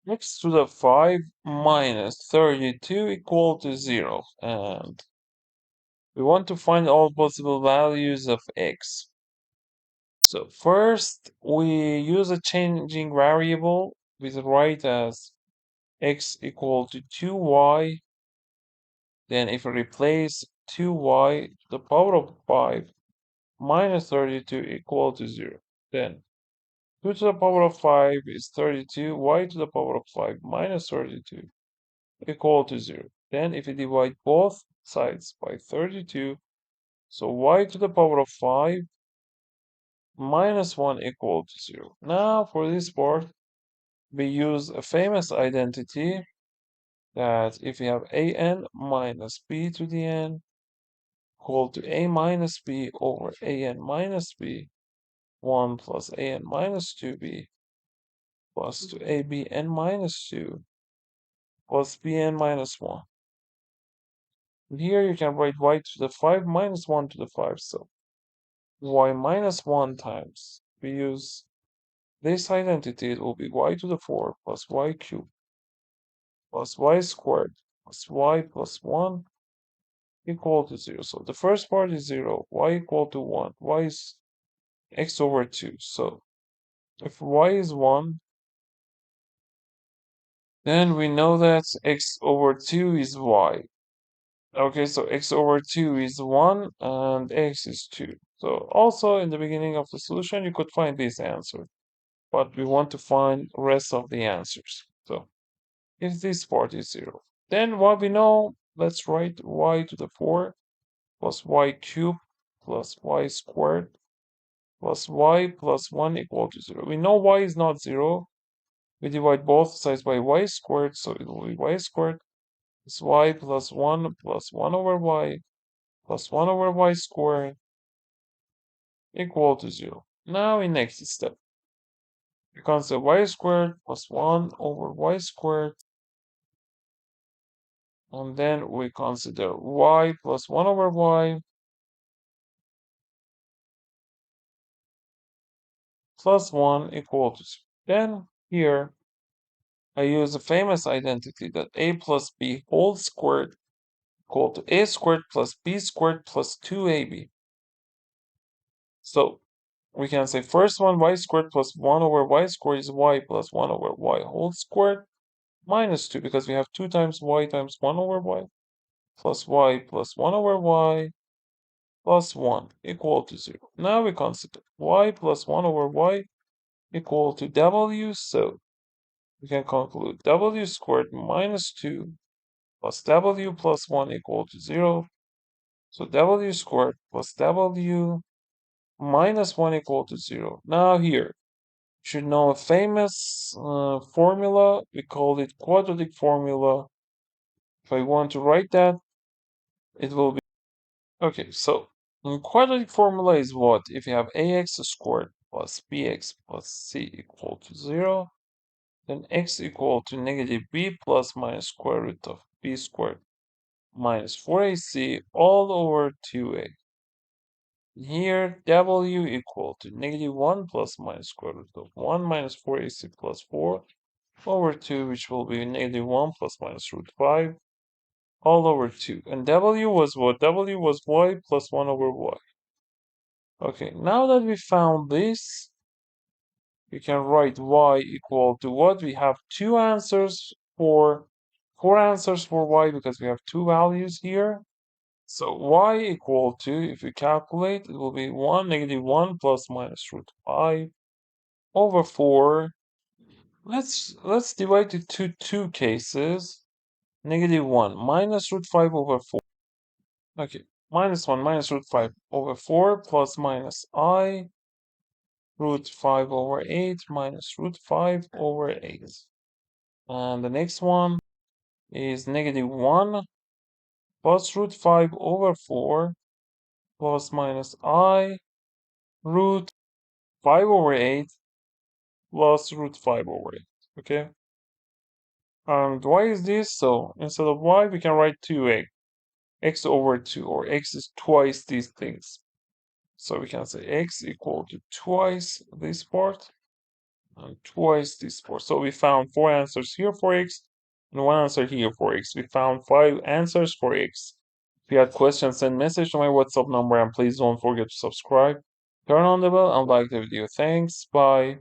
x to the 5 minus 32 equal to 0. And we want to find all possible values of x. So first, we use a changing variable. We write as x equal to 2y. Then if we replace 2y to the power of 5 minus 32 equal to 0. Then 2 to the power of 5 is 32. Y to the power of 5 minus 32 equal to 0. Then if we divide both sides by 32, so y to the power of 5 minus 1 equal to 0. Now for this part, we use a famous identity that if we have an minus b to the n equal to a minus b over an minus b, 1 plus an minus 2b plus 2ab n minus 2 plus bn minus 1. And here you can write y to the 5 minus 1 to the 5, so y minus 1 times. We use this identity, it will be y to the 4 plus y cubed plus y squared plus y plus 1 equal to 0. So the first part is 0, y equal to 1, y is x over 2. So if y is 1, then we know that x over 2 is y. Okay, so x over 2 is 1 and x is 2. So also in the beginning of the solution, you could find this answer. But we want to find rest of the answers. So if this part is 0, then what we know, let's write y to the 4 plus y cubed plus y squared plus y plus 1 equal to 0. We know y is not 0. We divide both sides by y squared, so it will be y squared plus y plus 1 plus 1 over y plus 1 over y squared equal to 0. Now in next step, we consider y squared plus 1 over y squared, and then we consider y plus 1 over y plus 1 equal to 0. Then here, I use a famous identity that a plus b whole squared equal to a squared plus b squared plus 2ab. So we can say first one, y squared plus 1 over y squared is y plus 1 over y whole squared minus 2, because we have 2 times y times 1 over y plus y plus 1 over y plus 1 equal to 0. Now we consider y plus 1 over y equal to w, so we can conclude w squared minus 2 plus w plus 1 equal to 0. So w squared plus w minus 1 equal to 0. Now here, you should know a famous formula. We call it quadratic formula. If I want to write that, it will be... Okay, so quadratic formula is what? If you have ax squared plus bx plus c equal to 0, then x equal to negative b plus minus square root of b squared minus 4ac all over 2a. Here, w equal to negative 1 plus minus square root of 1 minus 4ac plus 4 over 2, which will be negative 1 plus minus root 5 all over 2. And w was what? W was y plus 1 over y. Okay, now that we found this, we can write y equal to what? We have four answers for y because we have two values here. So y equal to, if we calculate, it will be 1, negative 1 plus minus root 5 over 4. Let's divide it to two cases. Negative 1 minus root 5 over 4. Okay, minus 1 minus root 5 over 4 plus minus I root 5 over 8 minus root 5 over 8. And the next one is negative 1 plus root 5 over 4 plus minus I root 5 over 8 plus root 5 over 8. Okay? And why is this? So instead of y, we can write 2a. X over 2, or x is twice these things. So we can say x equal to twice this part. and twice this 4. So we found 4 answers here for x and 1 answer here for x. We found 5 answers for x. If you have questions, send message to my WhatsApp number and please don't forget to subscribe, turn on the bell and like the video. Thanks, bye.